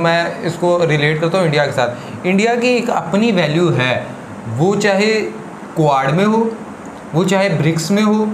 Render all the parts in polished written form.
मैं इसको रिलेट करता हूँ इंडिया के साथ। इंडिया की एक अपनी वैल्यू है, वो चाहे क्वाड में हो, वो चाहे ब्रिक्स में हो,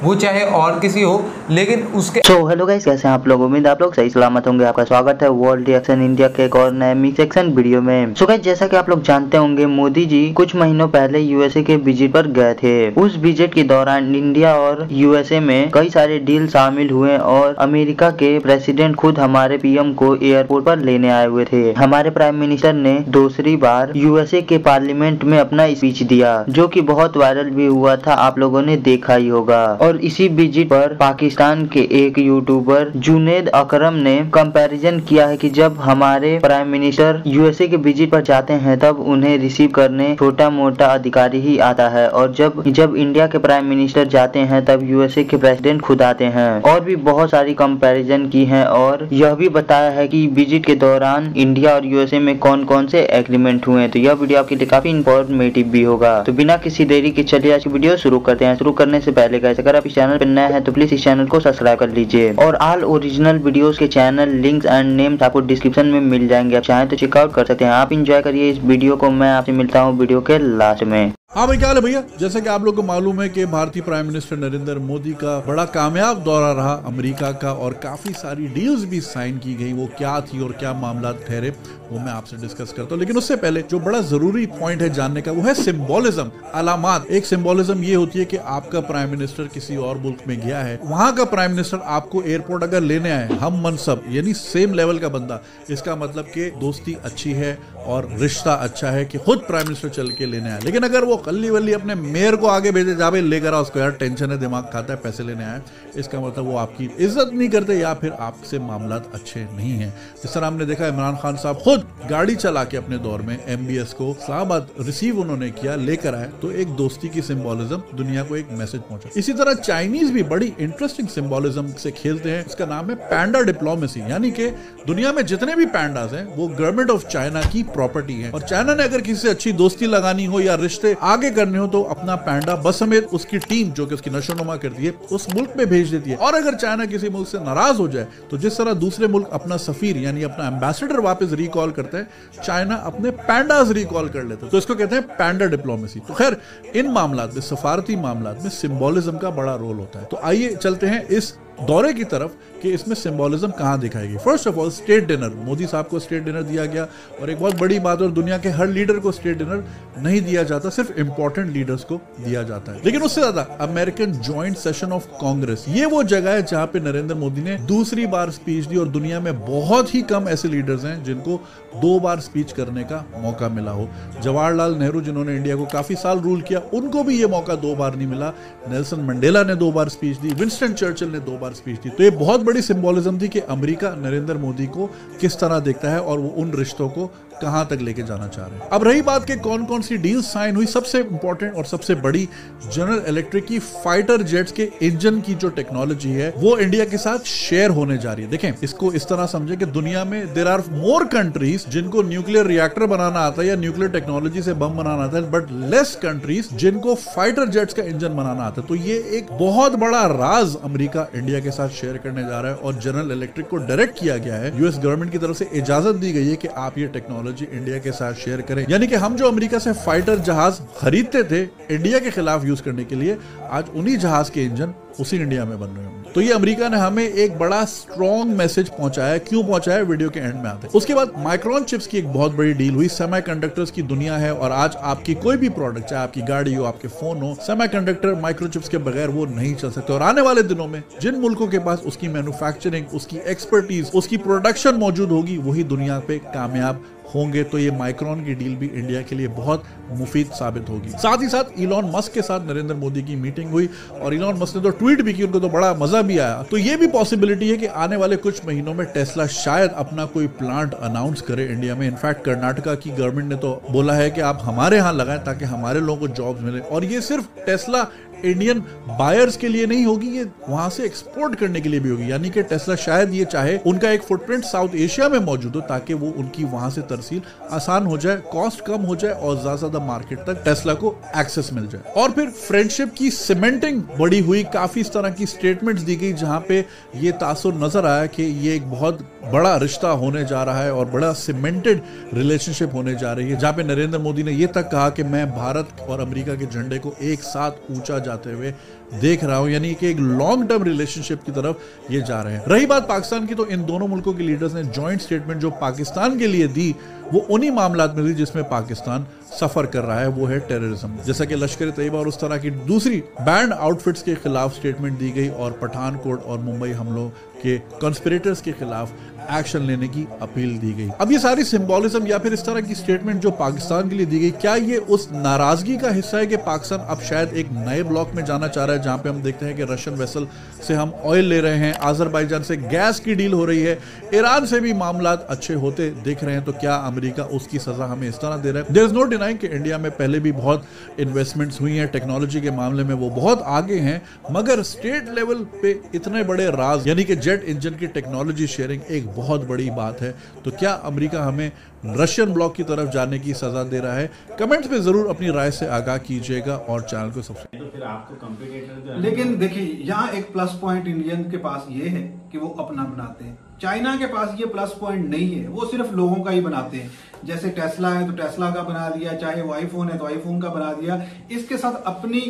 वो चाहे और किसी हो, लेकिन उसके हेलो गाइस, कैसे हैं आप लोग? उम्मीद आप लोग सही सलामत होंगे। आपका स्वागत है वर्ल्ड रिएक्शन इंडिया के एक और नए मिक्स सेक्शन वीडियो में। गाइस, जैसा कि आप लोग जानते होंगे, मोदी जी कुछ महीनों पहले यूएसए के विजिट पर गए थे। उस विजिट के दौरान इंडिया और यूएसए में कई सारे डील शामिल हुए और अमेरिका के प्रेसिडेंट खुद हमारे पीएम को एयरपोर्ट पर लेने आए हुए थे। हमारे प्राइम मिनिस्टर ने दूसरी बार यूएसए के पार्लियामेंट में अपना स्पीच दिया, जो कि बहुत वायरल भी हुआ था, आप लोगों ने देखा ही होगा। और इसी विजिट पर पाकिस्तान के एक यूट्यूबर जुनेद अकरम ने कंपैरिजन किया है कि जब हमारे प्राइम मिनिस्टर यूएसए के विजिट पर जाते हैं तब उन्हें रिसीव करने छोटा मोटा अधिकारी ही आता है, और जब इंडिया के प्राइम मिनिस्टर जाते हैं तब यूएसए के प्रेसिडेंट खुद आते हैं। और भी बहुत सारी कंपैरिजन की है और यह भी बताया है कि विजिट के दौरान इंडिया और यूएसए में कौन कौन से एग्रीमेंट हुए। तो यह वीडियो आपके लिए काफी इंफॉर्मेटिव भी होगा। तो बिना किसी देरी के चलिए आज की वीडियो शुरू करते हैं। शुरू करने से पहले गाइस, अगर आप इस चैनल पर नए हैं तो प्लीज इस चैनल को सब्सक्राइब कर लीजिए, और ऑल ओरिजिनल वीडियोस के चैनल लिंक्स एंड नेम्स आपको डिस्क्रिप्शन में मिल जाएंगे, आप चाहें तो चेकआउट कर सकते हैं। आप एंजॉय करिए इस वीडियो को। मैं आपसे मिलता हूँ वीडियो के लास्ट में। हाँ भाई, क्या हाल है भैया? जैसे कि आप लोग को मालूम है कि भारतीय प्राइम मिनिस्टर नरेंद्र मोदी का बड़ा कामयाब दौरा रहा अमेरिका का, और काफी सारी डील्स भी साइन की गई। वो क्या थी और क्या मामला ठहरे, वो मैं आपसे डिस्कस करता हूँ। लेकिन उससे पहले जो बड़ा जरूरी पॉइंट है जानने का, वो है सिंबोलिज्म, अलामात। एक सिंबोलिज्म ये होती है कि आपका प्राइम मिनिस्टर किसी और मुल्क में गया है, वहां का प्राइम मिनिस्टर आपको एयरपोर्ट अगर लेने आए, हम मनसब यानी सेम लेवल का बंदा, इसका मतलब कि दोस्ती अच्छी है और रिश्ता अच्छा है कि खुद प्राइम मिनिस्टर चल के लेने आए। लेकिन अगर वो कल्ली वल्ली अपने मेयर को आगे भेजे, जा भाई लेकर आओ उसको, यार टेंशन है, दिमाग खाता है, पैसे लेने आए, इसका मतलब वो आपकी इज्जत नहीं करते या फिर आपसे मामलात अच्छे नहीं हैं। जिस तरह हमने देखा इमरान खान साहब खुद गाड़ी चला के अपने दौर में एमबीएस को इस्लामाबाद रिसीव उन्होंने किया, लेकर आए, तो एक दोस्ती की सिंबोलिज्म, दुनिया को एक मैसेज पहुंचा। इसी तरह चाइनीज भी बड़ी इंटरेस्टिंग सिंबोलिज्म से खेलते हैं। इसका नाम है पैंडा डिप्लोमेसी, यानी कि दुनिया में जितने भी पैंडास हैं वो गवर्नमेंट ऑफ चाइना की प्रॉपर्टी है, और चाइना ने अगर किसी से अच्छी दोस्ती लगानी हो या रिश्ते आगे करने हो तो अपना पैंडा बस समेत उसकी टीम, जो कि उसकी नशोनुमा करती है, उस मुल्क में भेज देती है। और अगर चाइना किसी मुल्क से नाराज हो जाए तो जिस तरह दूसरे मुल्क अपना सफीर यानी अपना एम्बेसडर वापस रिकॉल करते हैं, चाइना अपने पैंडास रिकॉल कर लेते हैं। तो इसको कहते हैं पैंडा डिप्लोमेसी। तो खैर, इन मामलात में, सफारती मामलात में सिंबोलिज्म का बड़ा रोल होता है। तो आइए चलते हैं इस दौरे की तरफ कि इसमें सिंबोलिज्म कहां दिखाएगी। First of all, state dinner. Modi साहब को स्टेट डिनर दिया गया, और एक बहुत बड़ी बात, और दुनिया के हर लीडर को स्टेट डिनर नहीं दिया जाता, सिर्फ इंपॉर्टेंट लीडर्स को दिया जाता है। लेकिन उससे ज्यादा American joint session of Congress, ये वो जगह है जहां पे नरेंद्र मोदी ने दूसरी बार स्पीच दी, और दुनिया में बहुत ही कम ऐसे लीडर्स हैं जिनको 2 बार स्पीच करने का मौका मिला हो। जवाहरलाल नेहरू, जिन्होंने इंडिया को काफी साल रूल किया, उनको भी ये मौका 2 बार नहीं मिला। नेल्सन मंडेला ने 2 बार स्पीच दी, विंस्टन चर्चिल ने 2 बार स्पीच दी। तो ये बहुत बड़ी सिंबोलिज्म थी कि अमेरिका नरेंद्र मोदी को किस तरह देखता है और वो उन रिश्तों को कहां तक लेके जाना चाह रहे हैं। अब रही बात कि कौन कौन सी डील साइन हुई, सबसे इंपॉर्टेंट और सबसे बड़ी, जनरल इलेक्ट्रिक की फाइटर जेट्स के इंजन की जो टेक्नोलॉजी है वो इंडिया के साथ शेयर होने जा रही है। देखें, इसको इस तरह समझे कि दुनिया में देयर आर मोर कंट्रीज जिनको न्यूक्लियर रिएक्टर बनाना आता है या न्यूक्लियर टेक्नोलॉजी से बम बनाना आता है, बट लेस कंट्रीज जिनको फाइटर जेट्स का इंजन बनाना आता है। तो ये एक बहुत बड़ा राज अमेरिका इंडिया के साथ शेयर करने जा रहा है, और जनरल इलेक्ट्रिक को डायरेक्ट किया गया है, यूएस गवर्नमेंट की तरफ से इजाजत दी गई है कि आप ये टेक्नोलॉजी इंडिया के साथ शेयर करें। यानी कि हम जो अमेरिका से फाइटर जहाज खरीदते थे इंडिया के खिलाफ यूज करने के लिए, आज उन्हीं जहाज के इंजन उसी इंडिया में बन रहे होंगे। तो ये अमेरिका ने हमें एक बड़ा स्ट्रॉन्ग मैसेज पहुंचाया। क्यों पहुंचाया, वीडियो के एंड में आते हैं। उसके बाद माइक्रोन चिप्स की एक बहुत बड़ी डील हुई। सेमीकंडक्टर्स की दुनिया है, और आज आपकी कोई भी प्रोडक्ट, चाहे आपकी गाड़ी हो, आपके फोन हो, सेमीकंडक्टर माइक्रोचिप्स के बगैर वो नहीं चल सकते। और आने वाले दिनों में जिन मुल्कों के पास उसकी मैन्युफैक्चरिंग, उसकी एक्सपर्टीज, उसकी प्रोडक्शन मौजूद होगी, वही दुनिया पे कामयाब होंगे। तो ये माइक्रोन की डील भी इंडिया के लिए बहुत मुफीद साबित होगी। साथ ही साथ इलॉन मस्क के साथ नरेंद्र मोदी की मीटिंग हुई, और इलॉन मस्क ने तो ट्वीट भी की, उनको तो बड़ा मजा भी आया। तो ये भी पॉसिबिलिटी है कि आने वाले कुछ महीनों में टेस्ला शायद अपना कोई प्लांट अनाउंस करे इंडिया में। इनफैक्ट कर्नाटका की गवर्नमेंट ने तो बोला है कि आप हमारे यहाँ लगाएं ताकि हमारे लोगों को जॉब्स मिले। और ये सिर्फ टेस्ला इंडियन बायर्स के लिए नहीं होगी, ये वहां से एक्सपोर्ट करने के लिए भी होगी। यानी कि टेस्ला शायद ये चाहे उनका एक फुटप्रिंट साउथ एशिया में मौजूद हो ताकि वो उनकी वहां से तरसील आसान हो जाए, कॉस्ट कम हो जाए और ज्यादा ज्यादा मार्केट तक टेस्ला को एक्सेस मिल जाए। और फिर फ्रेंडशिप की सीमेंटिंग बड़ी हुई, काफी इस तरह की स्टेटमेंट्स दी गई जहां पे ये तासुर नजर आया कि ये एक बहुत बड़ा रिश्ता होने जा रहा है और बड़ा सीमेंटेड रिलेशनशिप होने जा रही है, जहां पे नरेंद्र मोदी ने यह तक कहा कि मैं भारत और अमेरिका के झंडे को एक साथ ऊंचा जाते हुए देख रहा हूं। यानी कि एक लॉन्ग टर्म रिलेशनशिप की तरफ ये जा रहे हैं। रही बात पाकिस्तान की, तो इन दोनों मुल्कों के लीडर्स ने जॉइंट स्टेटमेंट जो पाकिस्तान के लिए दी वो उन्हीं मामलात में दी जिसमें पाकिस्तान सफर कर रहा है, वो है टेररिज्म। जैसा कि लश्कर तैयबा और उस तरह की दूसरी बैंड आउटफिट्स के खिलाफ स्टेटमेंट दी गई और पठानकोट और मुंबई हमलों के कॉन्स्पिरेटर्स के खिलाफ एक्शन लेने की अपील दी गई। अब ये सारी सिंबॉलिज्म या फिर इस तरह की स्टेटमेंट जो पाकिस्तान के लिए दी गई, क्या ये उस नाराजगी का हिस्सा है कि पाकिस्तान अब शायद एक नए ब्लॉक में जाना चाह रहा है जहां पे हम देखते हैं कि रशियन वेसल से हम ऑयल ले रहे हैं, आजरबाईजान से गैस की डील हो रही है, ईरान से भी मामलात अच्छे होते दिख रहे हैं, तो क्या अमेरिका उसकी सजा हमें इस तरह दे रहा है? देयर इज नो डिनाइंग कि इंडिया में पहले भी बहुत इन्वेस्टमेंट्स हुई हैं, टेक्नोलॉजी के मामले में वो बहुत आगे हैं, मगर स्टेट लेवल पे इतने बड़े राज यानी कि जेट इंजन की टेक्नोलॉजी शेयरिंग एक बहुत बड़ी बात है। तो क्या अमेरिका हमें रशियन ब्लॉक की तरफ जाने की सजा दे रहा है? कमेंट्स में जरूर अपनी राय से आगाह कीजिएगा और चैनल को सब्सक्राइब। तो फिर आपको कंप्लिकेटेड, लेकिन देखिए यहाँ एक प्लस पॉइंट इंडियन के पास ये है कि वो अपना बनाते हैं। चाइना के पास ये प्लस पॉइंट नहीं है, वो सिर्फ लोगों का ही बनाते हैं। जैसे टेस्ला है तो टेस्ला का बना दिया, चाहे वो आईफोन है तो आईफोन का बना दिया। इसके साथ अपनी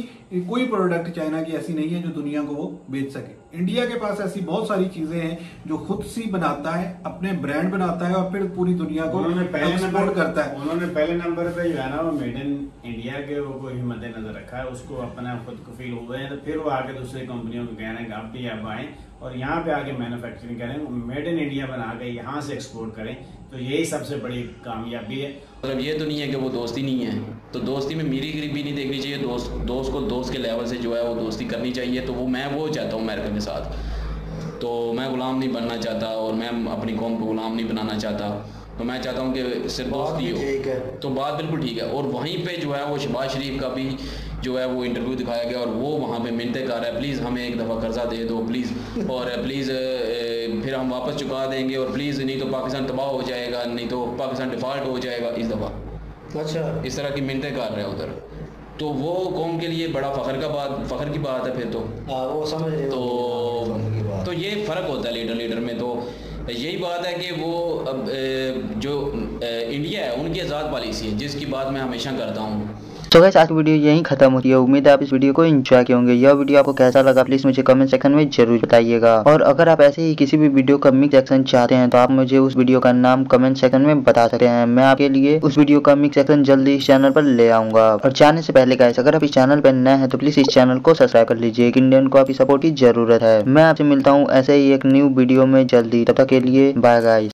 कोई प्रोडक्ट चाइना की ऐसी नहीं है जो दुनिया को वो बेच सके। इंडिया के पास ऐसी बहुत सारी चीजें हैं जो खुद सी बनाता है, अपने ब्रांड बनाता है और फिर पूरी दुनिया को एक्सपोर्ट करता है। उन्होंने पहले नंबर पे जो है ना वो मेड इन इंडिया के वो ही मद्देनजर रखा है, उसको अपना खुद को फील हुए हैं, तो फिर वो आगे दूसरी कंपनियों को कह रहे हैं कि आप भी अब आए और यहाँ पे आके मैन्युफैक्चरिंग करें, मेड इन इंडिया बना के यहाँ से एक्सपोर्ट करें। तो यही सबसे बड़ी कामयाबी है। मतलब ये तो नहीं है कि वो दोस्ती नहीं है, तो दोस्ती में मेरी गरीबी नहीं देखनी चाहिए, दोस्त को दोस्त के लेवल से जो है वो दोस्ती करनी चाहिए। तो वो मैं वो चाहता हूँ अमेरिका के साथ, तो मैं गुलाम नहीं बनना चाहता और मैं अपनी कौम को गुलाम नहीं बनाना चाहता। तो मैं चाहता हूँ कि सिर्फ दोस्ती हो, तो बात बिल्कुल ठीक है। और वहीं पे जो है वो शहबाज शरीफ का भी जो है वो इंटरव्यू दिखाया गया और वो वहाँ पे मिन्नतें कर रहा है, प्लीज़ हमें एक दफ़ा कर्जा दे दो प्लीज़, और प्लीज़ फिर हम वापस चुका देंगे, और प्लीज़ नहीं तो पाकिस्तान तबाह हो जाएगा, नहीं तो पाकिस्तान डिफ़ॉल्ट हो जाएगा इस दफ़ा। अच्छा, इस तरह की मिन्नतें कर रहे हैं उधर। तो वो कौम के लिए बड़ा फ़ख्र की बात है। फिर तो वो समझ रहे तो ये फ़र्क होता है लीडर में। तो यही बात है कि वो अब जो इंडिया है उनकी आज़ाद पॉलिसी है जिसकी बात मैं हमेशा करता हूँ। तो गाइस आज की वीडियो यहीं खत्म होती है। उम्मीद है आप इस वीडियो को एंजॉय किए होंगे। यह वीडियो आपको कैसा लगा प्लीज मुझे कमेंट सेक्शन में जरूर बताइएगा। और अगर आप ऐसे ही किसी भी वीडियो का मिक्स सेक्शन चाहते हैं तो आप मुझे उस वीडियो का नाम कमेंट सेक्शन में बता सकते हैं। मैं आपके लिए उस वीडियो का मिक्स सेक्शन जल्दी इस चैनल पर ले आऊंगा। और जाने से पहले गाइस अगर आप इस चैनल पर नए हैं तो प्लीज इस चैनल को सब्सक्राइब कर लीजिए। इंडियन को आपकी सपोर्ट की जरूरत है। मैं आपसे मिलता हूँ ऐसे ही एक न्यू वीडियो में जल्दी। तब तक के लिए बाय गाइस।